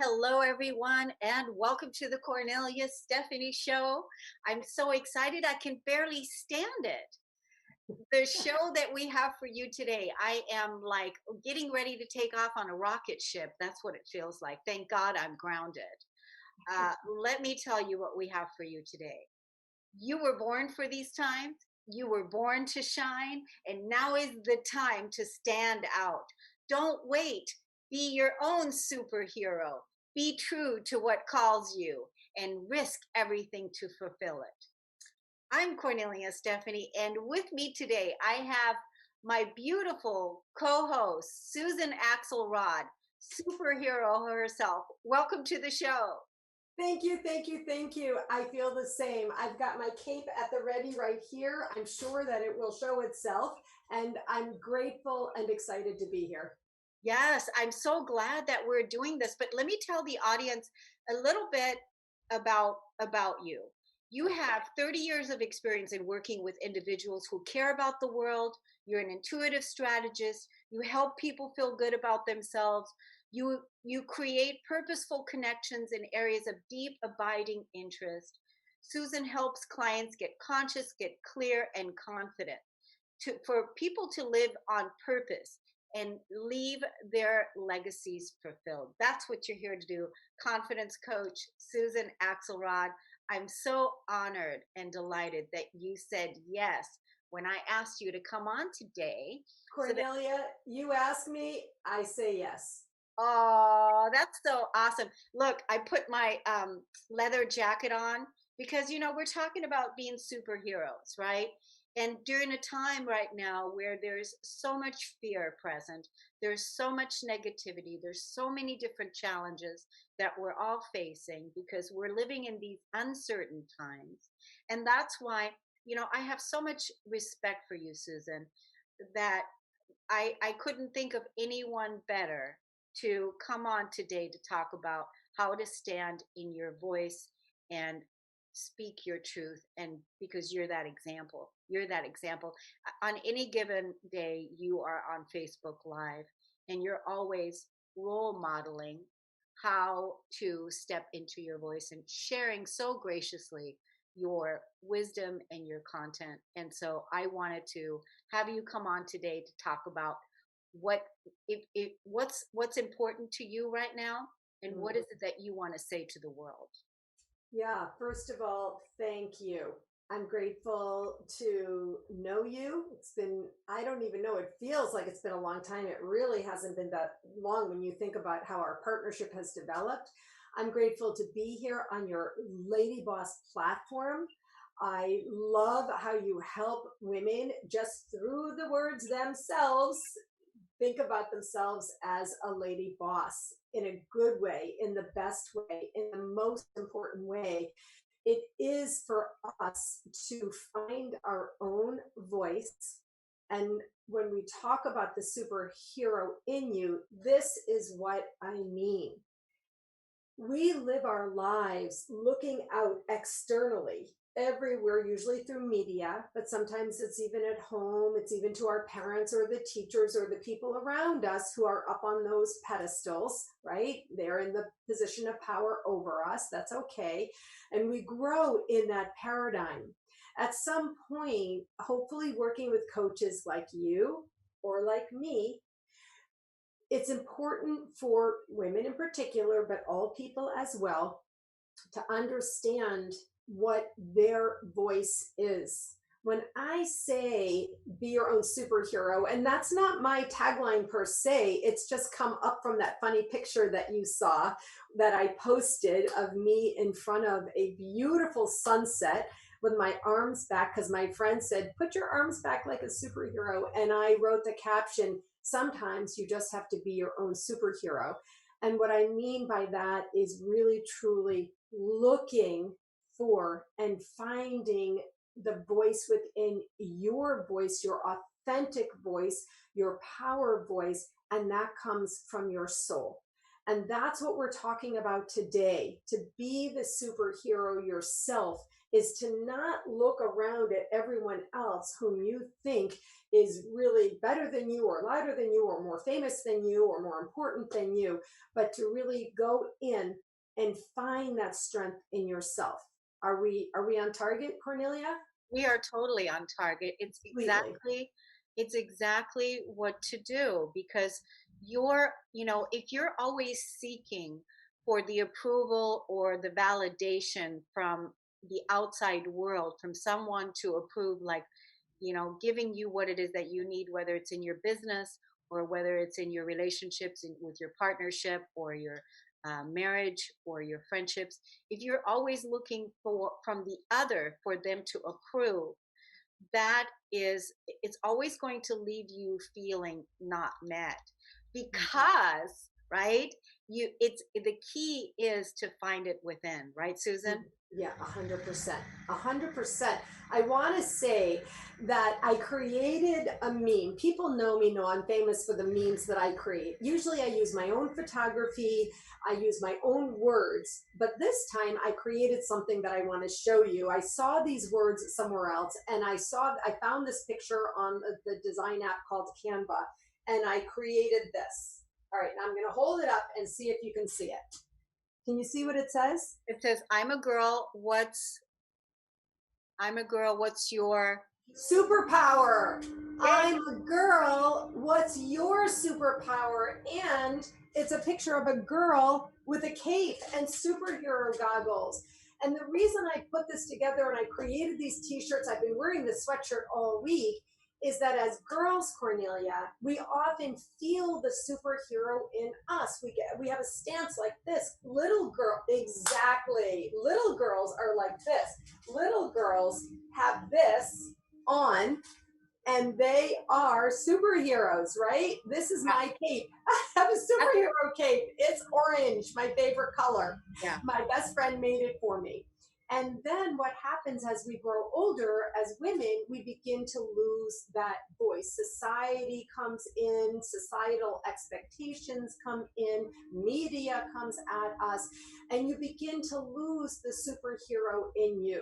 Hello, everyone, and welcome to the Cornelia Stephanie Show. I'm so excited, I can barely stand it. The show that we have for you today, I am like getting ready to take off on a rocket ship. That's what it feels like. Thank God I'm grounded. Let me tell you what we have for you today. You were born for these times, you were born to shine, and now is the time to stand out. Don't wait. Be your own superhero. Be true to what calls you and risk everything to fulfill it. I'm Cornelia Stephanie, and with me today, I have my beautiful co host, Susan Axelrod, superhero herself. Welcome to the show. Thank you, thank you, thank you. I feel the same. I've got my cape at the ready right here. I'm sure that it will show itself, and I'm grateful and excited to be here. Yes, I'm so glad that we're doing this. But let me tell the audience a little bit about you. You have 30 years of experience in working with individuals who care about the world. You're an intuitive strategist. You help people feel good about themselves. You create purposeful connections in areas of deep abiding interest. Susan helps clients get conscious, get clear, and confident for people to live on purpose and leave their legacies fulfilled. That's what you're here to do. Confidence coach Susan Axelrod. I'm so honored and delighted that you said yes when I asked you to come on today. Cornelia, you ask me, I say yes. Oh, that's so awesome. Look, I put my leather jacket on because, we're talking about being superheroes, right? And during a time right now where there's so much fear present, there's so much negativity, there's so many different challenges that we're all facing because we're living in these uncertain times. And that's why, I have so much respect for you, Susan, that I couldn't think of anyone better to come on today to talk about how to stand in your voice and speak your truth. And because you're that example. On any given day, you are on Facebook Live and you're always role modeling how to step into your voice and sharing so graciously your wisdom and your content. And so I wanted to have you come on today to talk about what what's important to you right now and what is it that you want to say to the world. Yeah, first of all, thank you. I'm grateful to know you. It's been, I don't even know, it feels like it's been a long time. It really hasn't been that long when you think about how our partnership has developed. I'm grateful to be here on your Lady Boss platform. I love how you help women just through the words themselves think about themselves as a lady boss in a good way, in the best way, in the most important way. It is for us to find our own voice. And when we talk about the superhero in you, this is what I mean. We live our lives looking out externally everywhere, usually through media, but sometimes it's even at home. It's even to our parents or the teachers or the people around us who are up on those pedestals, right? They're in the position of power over us. That's okay. And we grow in that paradigm. At some point, hopefully working with coaches like you or like me, it's important for women in particular, but all people as well, to understand what their voice is. When I say be your own superhero, and that's not my tagline per se, it's just come up from that funny picture that you saw that I posted of me in front of a beautiful sunset with my arms back, because my friend said, put your arms back like a superhero. And I wrote the caption, sometimes you just have to be your own superhero. And what I mean by that is really truly looking for and finding the voice within your voice, your authentic voice, your power voice, and that comes from your soul. And that's what we're talking about today. To be the superhero yourself is to not look around at everyone else whom you think is really better than you or louder than you or more famous than you or more important than you, but to really go in and find that strength in yourself. Are we on target, Cornelia? We are totally on target. Completely. It's exactly what to do, because if you're always seeking for the approval or the validation from the outside world, from someone to approve, like, giving you what it is that you need, whether it's in your business or whether it's in your relationships, with your partnership or your marriage or your friendships. If you're always looking for from the other for them to approve, that is, it's always going to leave you feeling not met, Mhm. because, right, it's the key is to find it within, right, Susan? Yeah, 100%. 100%. I want to say that I created a meme. People know I'm famous for the memes that I create. Usually I use my own photography, I use my own words, but this time I created something that I want to show you. I saw these words somewhere else and I found this picture on the design app called Canva, and I created this. All right, now I'm going to hold it up and see if you can see it. Can you see what it says? It says, I'm a girl, what's your— Superpower. Yay! I'm a girl. What's your superpower? And it's a picture of a girl with a cape and superhero goggles. And the reason I put this together and I created these t-shirts, I've been wearing this sweatshirt all week, is that as girls, Cornelia, we often feel the superhero in us. We have a stance like this. Little girl, exactly. Little girls are like this. Little girls have this on and they are superheroes, right? This is Yeah, my cape. I have a that's- superhero cape. It's orange, my favorite color. yeah. My best friend made it for me. And then what happens as we grow older as women, we begin to lose that voice. Society comes in, societal expectations come in, media comes at us, and you begin to lose the superhero in you.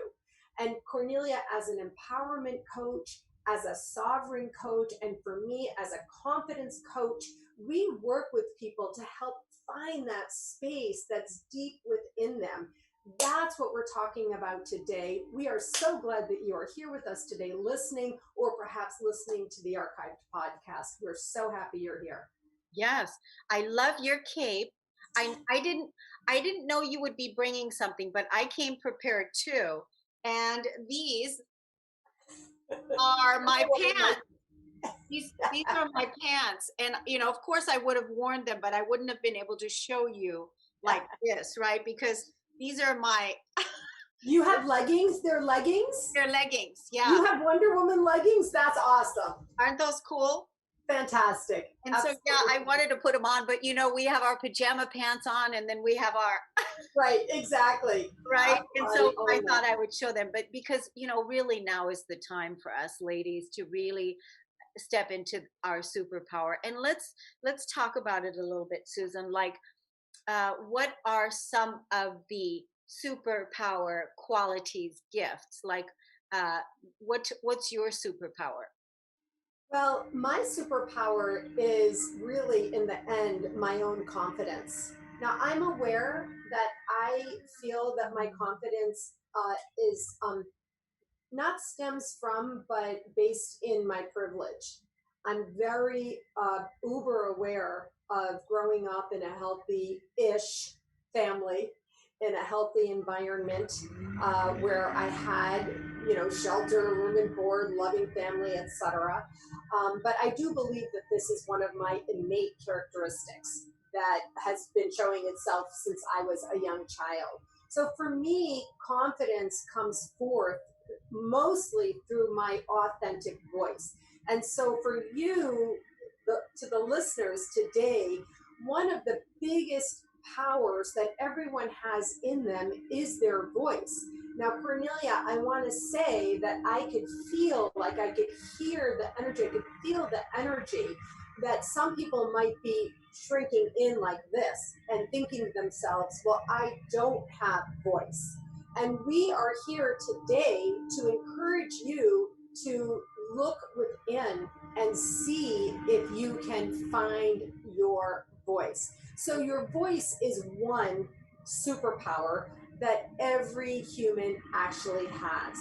And Cornelia, as an empowerment coach, as a sovereign coach, and for me as a confidence coach, we work with people to help find that space that's deep within them. That's what we're talking about today. We are so glad that you are here with us today, listening, or perhaps listening to the archived podcast. We're so happy you're here. Yes, I love your cape. I didn't know you would be bringing something, but I came prepared too. And these are my pants. These are my pants. And of course I would have worn them, but I wouldn't have been able to show you like this, right? Because these are my You have leggings? They're leggings? they're leggings. Yeah. You have Wonder Woman leggings? That's awesome. Aren't those cool? Fantastic. And so, yeah, I Absolutely. wanted to put them on, but we have our pajama pants on, and then we have our— Right, exactly. right. And I so I own thought that. I would show them, but because, really now is the time for us ladies to really step into our superpower. And let's talk about it a little bit, Susan. Like, what are some of the superpower qualities, gifts? Like, what's your superpower? Well, my superpower is really, in the end, my own confidence. Now, I'm aware that I feel that my confidence is not stems from, but based in my privilege. I'm very uber aware of growing up in a healthy ish family, in a healthy environment where I had, shelter, room and board, loving family, etc. But I do believe that this is one of my innate characteristics that has been showing itself since I was a young child. So for me, confidence comes forth mostly through my authentic voice. And so for you, to the listeners today, one of the biggest powers that everyone has in them is their voice. Now, Cornelia, I want to say that I could feel, like I could hear the energy, I could feel the energy that some people might be shrinking in like this and thinking to themselves, well, I don't have voice. And we are here today to encourage you to look within and see if you can find your voice. So, your voice is one superpower that every human actually has.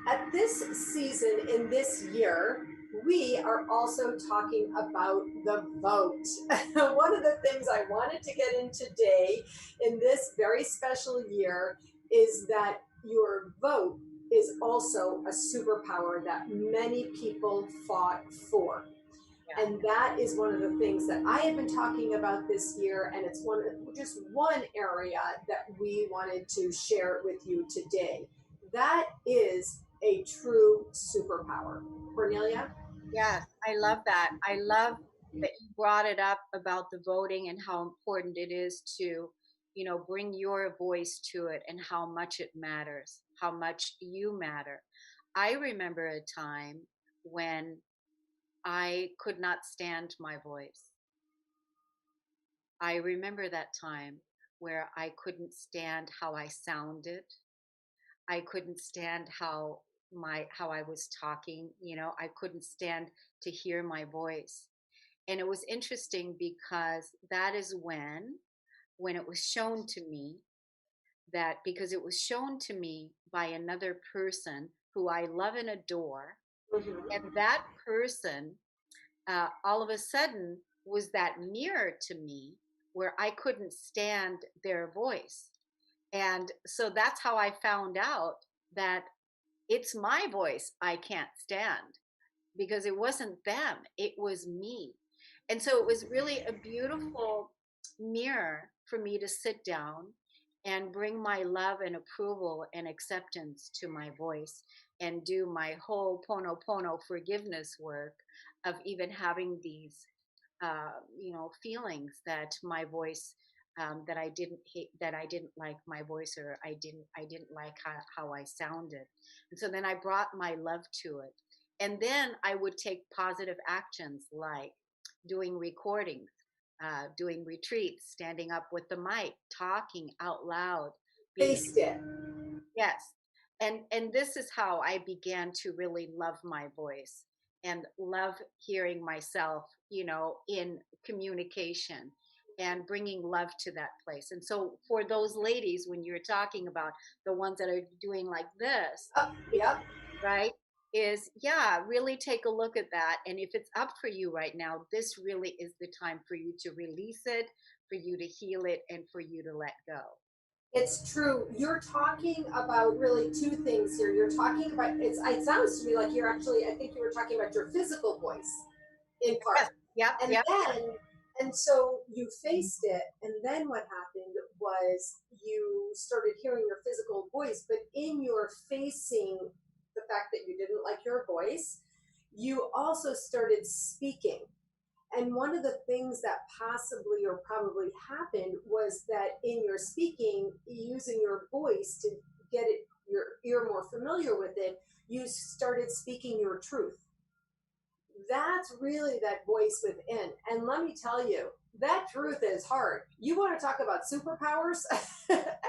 At this season, in this year, we are also talking about the vote. One of the things I wanted to get in today in this very special year is that your vote is also a superpower that many people fought for. Yeah. And that is one of the things that I have been talking about this year, and it's just one area that we wanted to share with you today. That is a true superpower. Cornelia? Yes, I love that. I love that you brought it up about the voting and how important it is to, bring your voice to it and how much it matters, how much you matter. I remember a time when I could not stand my voice. I remember that time where I couldn't stand how I sounded. I couldn't stand how I was talking, I couldn't stand to hear my voice. And it was interesting because that is when it was shown to me, that because it was shown to me by another person who I love and adore, Mm-hmm. and that person all of a sudden was that mirror to me where I couldn't stand their voice. And so that's how I found out that it's my voice I can't stand, because it wasn't them, it was me. And so it was really a beautiful mirror for me to sit down and bring my love and approval and acceptance to my voice and do my whole pono forgiveness work of even having these feelings that my voice, that I didn't hate, that I didn't like my voice, or I didn't like how I sounded. And so then I brought my love to it. And then I would take positive actions like doing recordings, doing retreats, standing up with the mic, talking out loud, being, Faced it. yes. And this is how I began to really love my voice and love hearing myself, in communication and bringing love to that place. And so for those ladies, when you're talking about the ones that are doing like this, Yep. right? Is, yeah, really take a look at that. And if it's up for you right now, this really is the time for you to release it, for you to heal it, and for you to let go. It's true. You're talking about really two things here. You're talking about it sounds to me like you're actually, I think you were talking about your physical voice in Yes. part. Yep. And Yep. then, and so you faced it, and then what happened was you started hearing your physical voice, but in your facing the fact that you didn't like your voice, you also started speaking. And one of the things that possibly or probably happened was that in your speaking, using your voice to get it, your ear more familiar with it, you started speaking your truth. That's really that voice within. And let me tell you, that truth is hard. You want to talk about superpowers?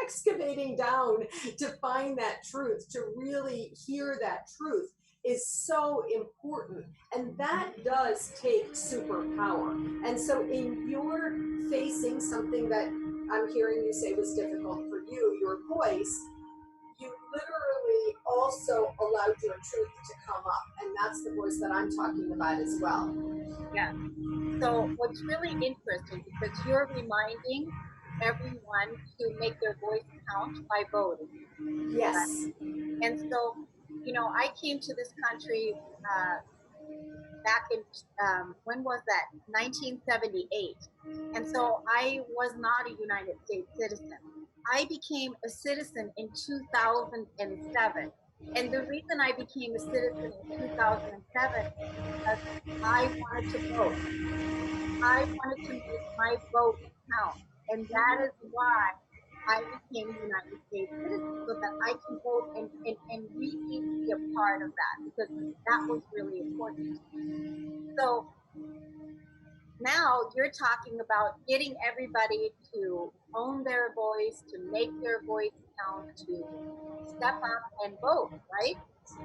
Excavating down to find that truth, to really hear that truth is so important. And that does take superpower. And so, in your facing something that I'm hearing you say was difficult for you, your voice, you literally also allowed your truth to come up. And that's the voice that I'm talking about as well. Yeah. So what's really interesting, because you're reminding everyone to make their voice count by voting, right? Yes. And so, I came to this country back in, when was that? 1978. And so I was not a United States citizen. I became a citizen in 2007. And the reason I became a citizen in 2007 is because I wanted to vote. I wanted to make my vote count. And that is why I became a United States citizen so that I can vote and really be a part of that because that was really important to me. So now you're talking about getting everybody to own their voice, to make their voice count, to step up and vote, right?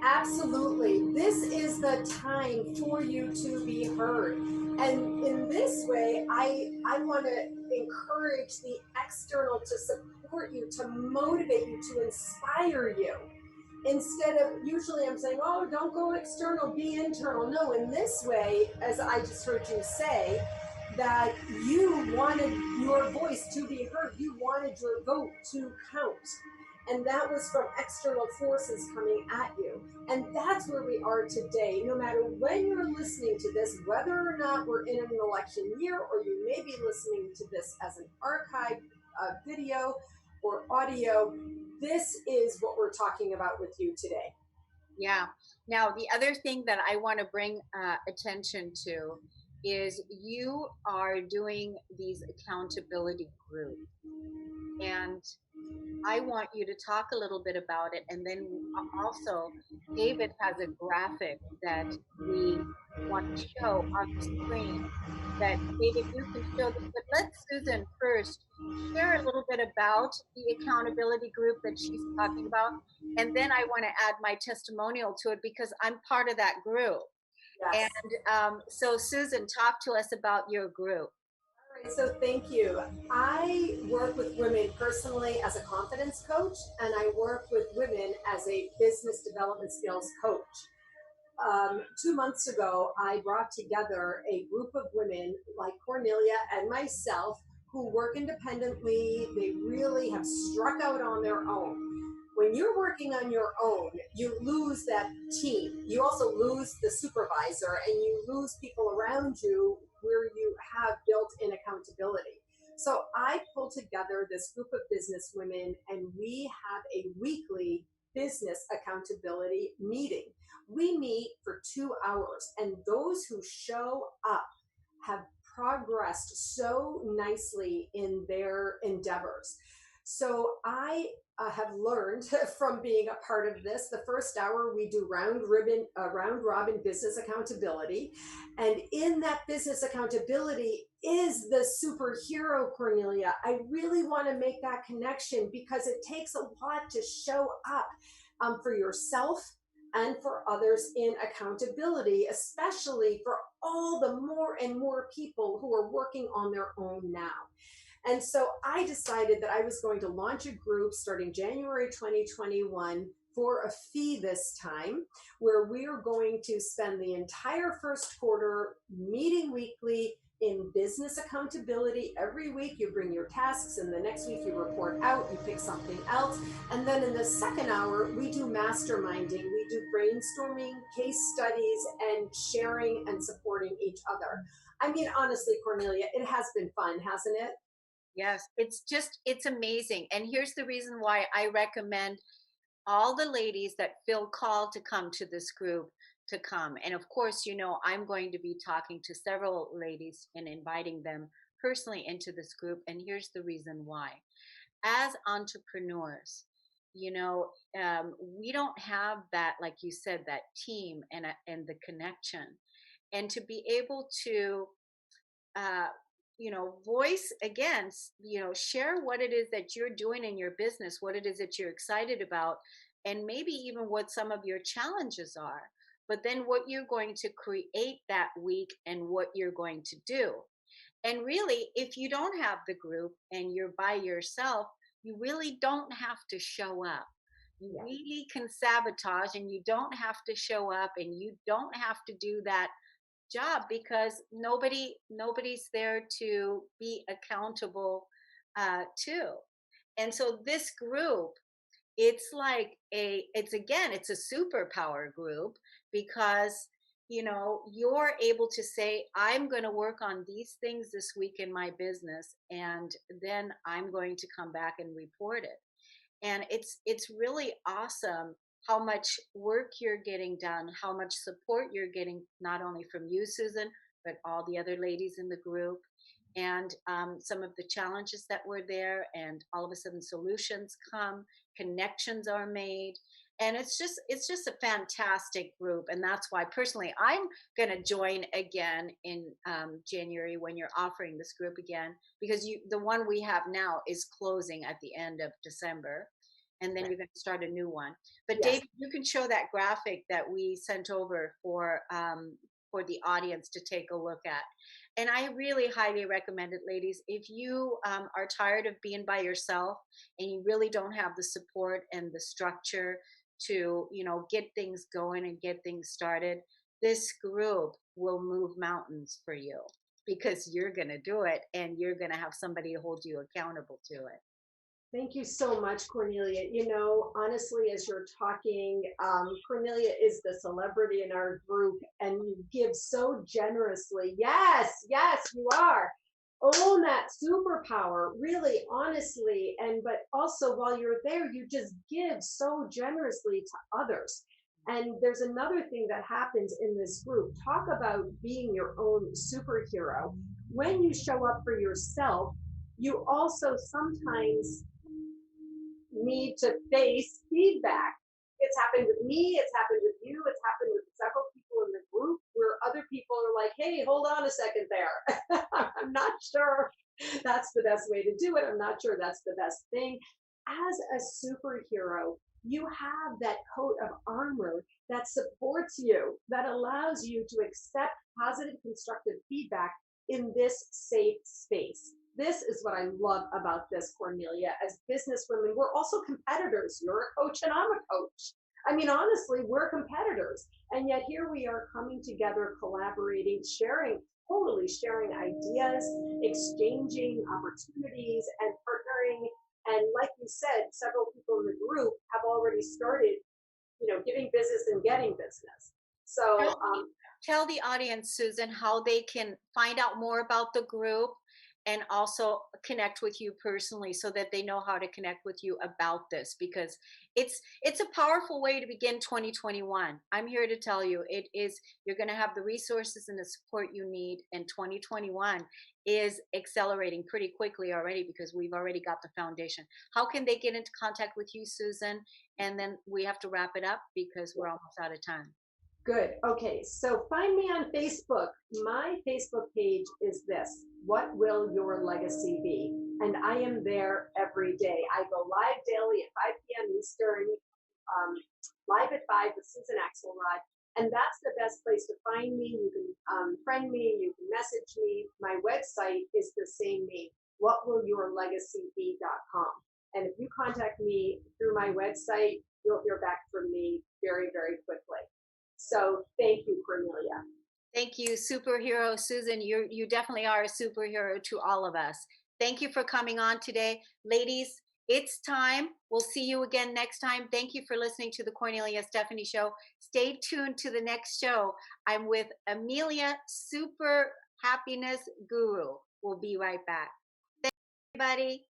Absolutely. This is the time for you to be heard. And in this way, I want to encourage the external to support you, to motivate you, to inspire you. Instead of usually I'm saying, oh, don't go external, be internal. No, in this way, as I just heard you say, that you wanted your voice to be heard, you wanted your vote to count. And that was from external forces coming at you. And that's where we are today. No matter when you're listening to this, whether or not we're in an election year, or you may be listening to this as an archived video or audio, this is what we're talking about with you today. Yeah. Now, the other thing that I want to bring attention to is you are doing these accountability groups. And I want you to talk a little bit about it. And then also, David has a graphic that we want to show on the screen that David, you can show this, but let Susan first share a little bit about the accountability group that she's talking about. And then I want to add my testimonial to it because I'm part of that group. And Yes. so, Susan, talk to us about your group. All right, so thank you. I work with women personally as a confidence coach, and I work with women as a business development skills coach. 2 months ago, I brought together a group of women like Cornelia and myself who work independently. They really have struck out on their own. When you're working on your own, you lose that team. You also lose the supervisor and you lose people around you where you have built in accountability. So I pulled together this group of business women and we have a weekly business accountability meeting. We meet for 2 hours, and those who show up have progressed so nicely in their endeavors. So I have learned from being a part of this. The first hour we do round robin business accountability, and in that business accountability is the superhero Cornelia. I really want to make that connection because it takes a lot to show up for yourself and for others in accountability, especially for all the more and more people who are working on their own now. And so I decided that I was going to launch a group starting January 2021 for a fee this time, where we are going to spend the entire first quarter meeting weekly in business accountability. Every week you bring your tasks, and the next week you report out, you pick something else. And then in the second hour, we do masterminding, we do brainstorming, case studies, and sharing and supporting each other. I mean, honestly, Cornelia, it has been fun, hasn't it? Yes, it's amazing. And here's the reason why I recommend all the ladies that feel called to come to this group to come. And of course, I'm going to be talking to several ladies and inviting them personally into this group. And here's the reason why. As entrepreneurs, we don't have that, like you said, that team and the connection. And to be able to uh, voice against, share what it is that you're doing in your business, what it is that you're excited about, and maybe even what some of your challenges are, but then what you're going to create that week and what you're going to do. And really, if you don't have the group and you're by yourself, you really don't have to show up. You Yeah. really can sabotage and you don't have to show up and you don't have to do that job because nobody's there to be accountable to. And so this group, it's like it's a superpower group because you're able to say, I'm going to work on these things this week in my business, and then I'm going to come back and report it. And it's really awesome how much work you're getting done, how much support you're getting, not only from you, Susan, but all the other ladies in the group, and some of the challenges that were there, and all of a sudden solutions come, connections are made, and it's just a fantastic group. And that's why personally I'm going to join again in January when you're offering this group again, because the one we have now is closing at the end of December, and then you're going to start a new one. But Yes. David, you can show that graphic that we sent over for the audience to take a look at. And I really highly recommend it, ladies. If you are tired of being by yourself and you really don't have the support and the structure to, get things going and get things started, this group will move mountains for you, because you're going to do it and you're going to have somebody to hold you accountable to it. Thank you so much, Cornelia. You know, honestly, as you're talking, Cornelia is the celebrity in our group, and you give so generously. Yes, yes, you are. Own that superpower, really, honestly. And, but also while you're there, you just give so generously to others. And there's another thing that happens in this group. Talk about being your own superhero. When you show up for yourself, you also sometimes need to face feedback. It's happened with me, it's happened with you, it's happened with several people in the group where other people are like, hey, hold on a second there. I'm not sure that's the best way to do it. I'm not sure that's the best thing. As a superhero, you have that coat of armor that supports you, that allows you to accept positive, constructive feedback in this safe space. This is what I love about this, Cornelia. As business women, we're also competitors. You're a coach and I'm a coach. I mean, honestly, we're competitors. And yet here we are coming together, collaborating, sharing, totally sharing ideas, exchanging opportunities and partnering. And like you said, several people in the group have already started, giving business and getting business. So, Tell tell the audience, Susan, how they can find out more about the group and also connect with you personally, so that they know how to connect with you about this, because it's a powerful way to begin 2021. I'm here to tell you, it is, you're going to have the resources and the support you need, and 2021 is accelerating pretty quickly already, because we've already got the foundation. How can they get into contact with you, Susan? And then we have to wrap it up because we're almost out of time. good. Okay, so find me on Facebook. My Facebook page is this: What Will Your Legacy Be? And I am there every day. I go live daily at 5 p.m. Eastern, live at 5 with Susan Axelrod. And that's the best place to find me. You can friend me, you can message me. My website is the same name, whatwillyourlegacybe.com. And if you contact me through my website, you'll hear back from me very, very quickly. So thank you, Cornelia. Thank you, superhero Susan. You definitely are a superhero to all of us. Thank you for coming on today. Ladies, it's time. We'll see you again next time. Thank you for listening to the Cornelia Stephanie Show. Stay tuned to the next show. I'm with Amelia, Super Happiness Guru. We'll be right back. Thanks, everybody.